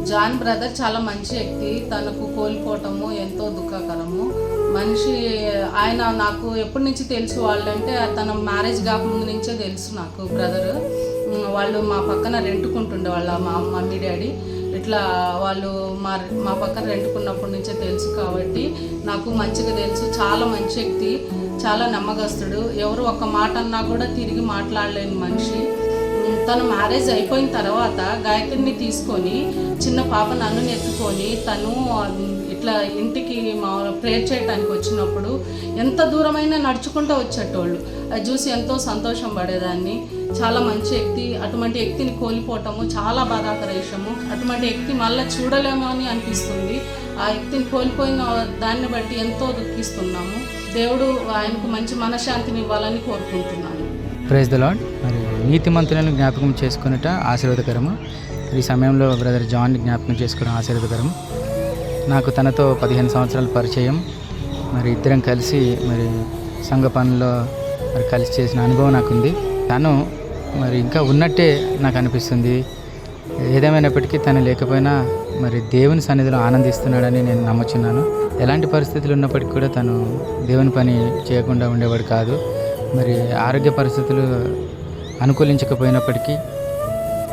John brother చాలా మంచి వ్యక్తి. తనకు కోల్పోవటము ఎంతో దుఃఖకరము. మనిషి ఆయన నాకు ఎప్పటి నుంచి తెలుసు వాళ్ళంటే తన మ్యారేజ్ కాకముందు నుంచే తెలుసు నాకు బ్రదర్. వాళ్ళు మా పక్కన రెంటుకుంటుండే వాళ్ళ మా మమ్మీ డాడీ ఇట్లా వాళ్ళు మా పక్కన రెంటుకున్నప్పటి నుంచే తెలుసు కాబట్టి నాకు మంచిగా తెలుసు. చాలా మంచి వ్యక్తి, చాలా నమ్మకస్తుడు. ఎవరు ఒక మాట అన్నా కూడా తిరిగి మాట్లాడలేని మనిషి. తను మ్యారేజ్ అయిపోయిన తర్వాత గాయత్రిని తీసుకొని చిన్న పాప నన్ను ఎత్తుకొని తను ఇట్లా ఇంటికి మా ప్రేయర్ చేయడానికి వచ్చినప్పుడు ఎంత దూరమైనా నడుచుకుంటూ వచ్చేటోళ్ళు. అది చూసి ఎంతో సంతోషం పడేదాన్ని. చాలా మంచి వ్యక్తి. అటువంటి వ్యక్తిని కోల్పోవటము చాలా బాధాకర విషయము. అటువంటి వ్యక్తి మళ్ళీ చూడలేమో అని అనిపిస్తుంది. ఆ వ్యక్తిని కోల్పోయిన దాన్ని బట్టి ఎంతో దుఃఖిస్తున్నాము. దేవుడు ఆయనకు మంచి మనశ్శాంతిని ఇవ్వాలని కోరుకుంటున్నాను. Praise the lord. మరి నీతిమంతులను జ్ఞాపకం చేసుకునేట ఆశీర్వాదకరము. ఈ సమయంలో బ్రదర్ జాన్ని జ్ఞాపకం చేసుకోవడం ఆశీర్వాదకరము. నాకు తనతో 15 సంవత్సరాల పరిచయం. మరి ఇద్దరం కలిసి మరి సంఘ పనుల్లో మరి కలిసి చేసిన అనుభవం నాకుంది. తను మరి ఇంకా ఉన్నట్టే నాకు అనిపిస్తుంది. ఏదేమైనప్పటికీ తను లేకపోయినా మరి దేవుని సన్నిధిలో ఆనందిస్తున్నాడని నేను నమ్ముచున్నాను. ఎలాంటి పరిస్థితులు ఉన్నప్పటికీ కూడా తను దేవుని పని చేయకుండా ఉండేవాడు కాదు. మరి ఆరోగ్య పరిస్థితులు అనుకూలించకపోయినప్పటికీ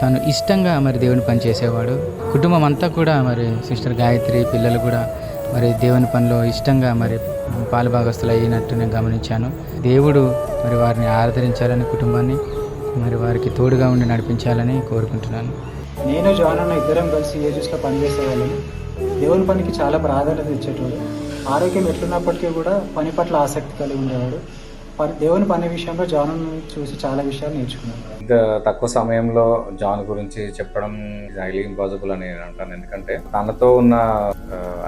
తను ఇష్టంగా మరి దేవుని పని చేసేవాడు. కుటుంబం అంతా కూడా మరి సిస్టర్ గాయత్రి పిల్లలు కూడా మరి దేవుని పనిలో ఇష్టంగా మరి పాలుభాగస్తులు అయినట్టు నేను గమనించాను. దేవుడు మరి వారిని ఆదరించాలని, కుటుంబాన్ని మరి వారికి తోడుగా ఉండి నడిపించాలని కోరుకుంటున్నాను. నేను జాన్ అన్న ఇద్దరం కలిసి ఏజెస్లో పనిచేసేవాళ్ళము. దేవుని పనికి చాలా ప్రాధాన్యత ఇచ్చేటోడు. ఆరోగ్యం ఎట్లున్నప్పటికీ కూడా పని పట్ల ఆసక్తి కలిగి ఉండేవాడు. దేవుని పని విషయంలో జాన్ చూసి చాలా విషయాలు నేర్చుకున్నాను. ఇంత తక్కువ సమయంలో జాన్ గురించి చెప్పడం హైలీ ఇంపాసిబుల్ అని నేను అంటాను. ఎందుకంటే తనతో ఉన్న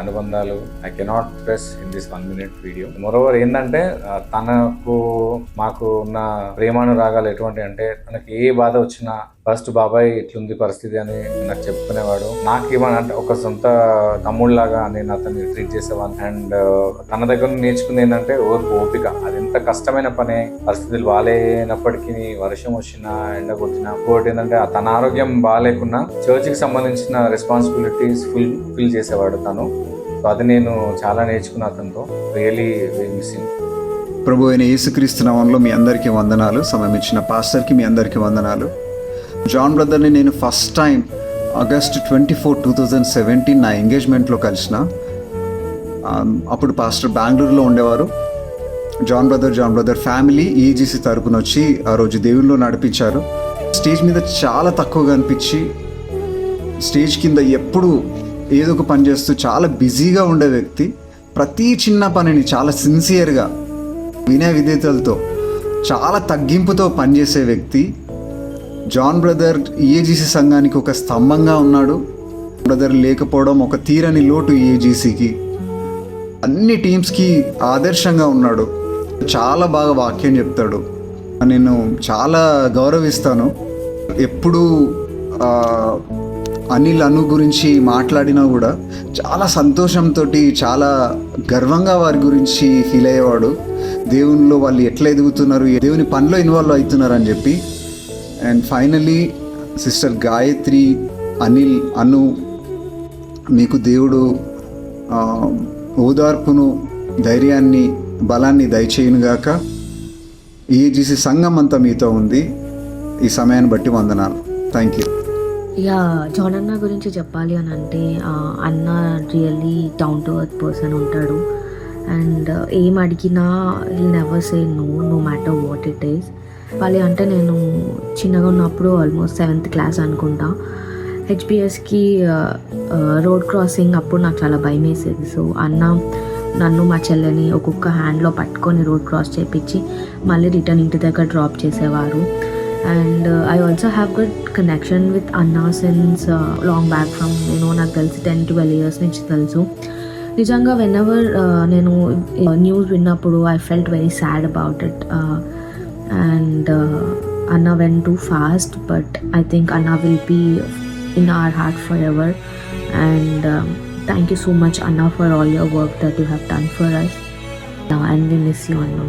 అనుబంధాలు I cannot press in this 1 minute video. Moreover ఏంటంటే తనకు మాకు ఉన్న ప్రేమానురాగాలు ఎటువంటి అంటే తనకి ఏ బాధ వచ్చినా ఫస్ట్ బాబాయ్ ఇట్లుంది పరిస్థితి అని నాకు చెప్పుకునేవాడు. నాకేమన్నా ఒక సొంత తమ్ముళ్ళలాగా నేను అతన్ని ట్రీట్ చేసేవాడిని. అండ్ తన దగ్గర నేర్చుకుంది ఏంటంటే ఓపిక. అది ఎంత కష్టమైన పనే, పరిస్థితులు బాగాలేనప్పటికీ వర్షం వచ్చినా ఎండ కొట్టినా. ఇంకోటి ఏంటంటే తన ఆరోగ్యం బాగాలేకున్నా చర్చికి సంబంధించిన రెస్పాన్సిబిలిటీస్ ఫిల్ చేసేవాడు తను. సో అది నేను చాలా నేర్చుకున్నా అతనితో. Really missing. ప్రభు అయిన యేసుక్రీస్తు నామములో మీ అందరికీ వందనాలు. సమయం ఇచ్చిన పాస్టర్కి మీ అందరికీ వందనాలు. జాన్ బ్రదర్ని నేను ఫస్ట్ టైం ఆగస్ట్ 24, 2017 నా ఎంగేజ్మెంట్లో కలిసిన. అప్పుడు పాస్టర్ బెంగళూరులో ఉండేవారు. జాన్ బ్రదర్ ఫ్యామిలీ ఈజీసీ తరపున వచ్చి ఆ రోజు దేవుల్లో నడిపించారు. స్టేజ్ మీద చాలా తక్కువగా అనిపించి స్టేజ్ కింద ఎప్పుడు ఏదో ఒక పని చేస్తూ చాలా బిజీగా ఉండే వ్యక్తి. ప్రతి చిన్న పనిని చాలా సిన్సియర్గా వినయ విధేయతలతో చాలా తగ్గింపుతో పనిచేసే వ్యక్తి. జాన్ బ్రదర్ ఈఏజీసీ సంఘానికి ఒక స్తంభంగా ఉన్నాడు. బ్రదర్ లేకపోవడం ఒక తీరని లోటు ఈఏజీసీకి. అన్ని టీమ్స్కి ఆదర్శంగా ఉన్నాడు. చాలా బాగా వాక్యం చెప్తాడు. నేను చాలా గౌరవిస్తాను. ఎప్పుడు అను గురించి మాట్లాడినా కూడా చాలా సంతోషంతో చాలా గర్వంగా వారి గురించి ఫీల్ అయ్యేవాడు. దేవునిలో వాళ్ళు ఎట్లా ఎదుగుతున్నారు, దేవుని పనిలో ఇన్వాల్వ్ అవుతున్నారు అని చెప్పి. అండ్ ఫైనలీ సిస్టర్ గాయత్రి, అను మీకు దేవుడు ఓదార్పును, ధైర్యాన్ని, బలాన్ని దయచేయునుగాక. ఈజీసీ సంఘం అంతా మీతో ఉంది. ఈ సమయాన్ని బట్టి వందనాలు. Thank you. జాన్ అన్న గురించి చెప్పాలి అని అంటే అన్న really down to earth person ఉంటాడు. అండ్ ఏం అడిగినా will never say no matter what it is. చెప్పాలి అంటే నేను చిన్నగా ఉన్నప్పుడు ఆల్మోస్ట్ 7th క్లాస్ అనుకుంటా, హెచ్బిఎస్కి రోడ్ క్రాసింగ్ అప్పుడు నాకు చాలా భయం వేసేది. సో అన్న నన్ను మా చెల్లెని ఒక్కొక్క హ్యాండ్లో పట్టుకొని రోడ్ క్రాస్ చేయించి మళ్ళీ రిటర్న్ ఇంటి దగ్గర డ్రాప్ చేసేవారు. And I also have good connection with అన్నా సిన్స్ లాంగ్ బ్యాక్ ఫ్రమ్ నాకు తెలిసి 10-12 years నుంచి తెలుసు. నిజంగా వెనెవర్ నేను న్యూస్ విన్నప్పుడు I felt very sad about it. And Anna went too fast, but I think Anna will be in our heart forever. And thank you so much, Anna, for all your work that you have done for us. And we miss you, Anna.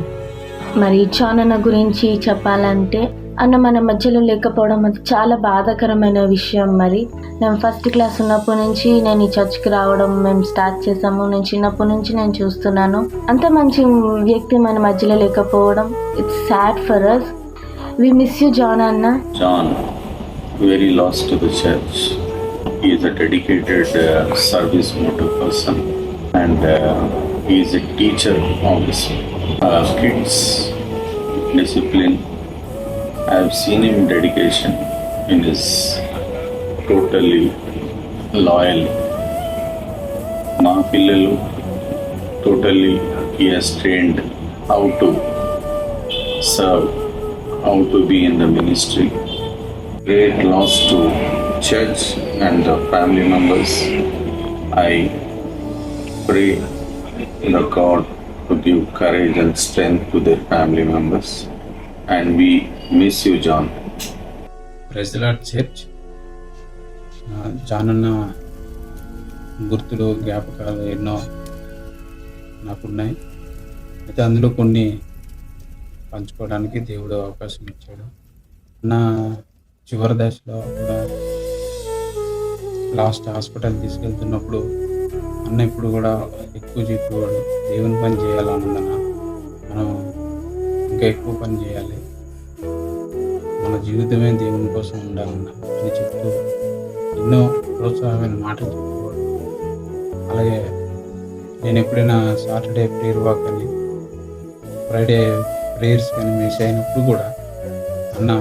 మరి John అన్న గురించి చెప్పాలంటే అన్న మన మధ్యలో లేకపోవడం అది చాలా బాధాకరమైన విషయం. మరి నేను ఫస్ట్ క్లాస్ ఉన్నప్పటి నుంచి నేను ఈ చర్చ్కి రావడం మేము స్టార్ట్ చేసాము. నేను చిన్నప్పటి నుంచి నేను చూస్తున్నాను. అంత మంచి వ్యక్తి మన మధ్యలో లేకపోవడం it's sad for us. We miss you John అన్న. John, very lost to the church. He is a dedicated service motive person, and he is a teacher of his kids. Discipline. I have seen him dedication in his totally loyal. మా పిల్లలు totally he has trained how to serve, how to be in the ministry. Great loss to church and the family members. I pray the God to give courage and strength to their family members. And we miss you, John. President church John అన్న గుర్తులు జ్ఞాపకాలు ఎన్నో నాకున్నాయి. అయితే అందులో కొన్ని పంచుకోవడానికి దేవుడు అవకాశం ఇచ్చాడు. నా చివరి దశలో కూడా లాస్ట్ హాస్పిటల్ తీసుకెళ్తున్నప్పుడు అన్న ఇప్పుడు కూడా ఎక్కువ చెప్పేవాడు, దేవుని పని చేయాలన్నదన్న, మనం ఇంకా ఎక్కువ పని చేయాలి, మన జీవితమే దేవుని కోసం ఉండాలన్న అని చెప్తూ ఎన్నో ప్రోత్సాహమైన మాటలు చెప్పేవాడు. అలాగే నేను ఎప్పుడైనా సాటర్డే ప్రేయర్ వాక్ అని ఫ్రైడే ప్రేయర్స్ కానీ మిస్ అయినప్పుడు కూడా అన్న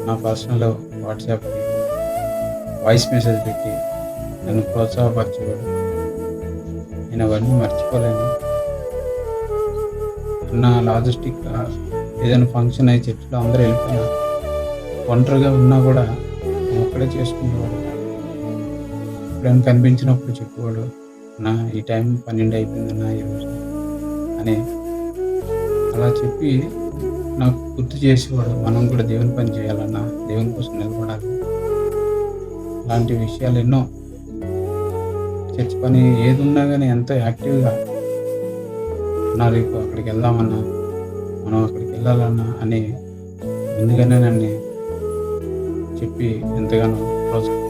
నా పర్సనల్ వాట్సాప్కి వాయిస్ మెసేజ్ పెట్టి నన్ను ప్రోత్సాహపరిచేవాడు. నేను అవన్నీ మర్చిపోలేను. నా లాజిస్టిక్ ఏదైనా ఫంక్షన్ అయ్యి చర్చిలో అందరూ వెళ్ళిపోయినా ఒంటరిగా ఉన్నా కూడా నేను ఒక్కడే చేసుకునేవాడు. ఎప్పుడైనా కనిపించినప్పుడు చెప్పేవాడు, నా ఈ టైం 12 అయిపోయిందన్నా ఈరోజు అని అలా చెప్పి నాకు గుర్తు చేసేవాడు. మనం కూడా దేవుని పని చేయాలన్నా, దేవుని కోసం నిలబడాలి. అలాంటి విషయాలు ఎన్నో. చర్చ్ పని ఏది ఉన్నా కానీ ఎంతో యాక్టివ్గా నా రేపు అక్కడికి వెళ్దామన్నా, మనం అక్కడికి వెళ్ళాలన్నా అని ముందుగానే నన్ను చెప్పి ఎంతగానో ప్రోత్సహించారు.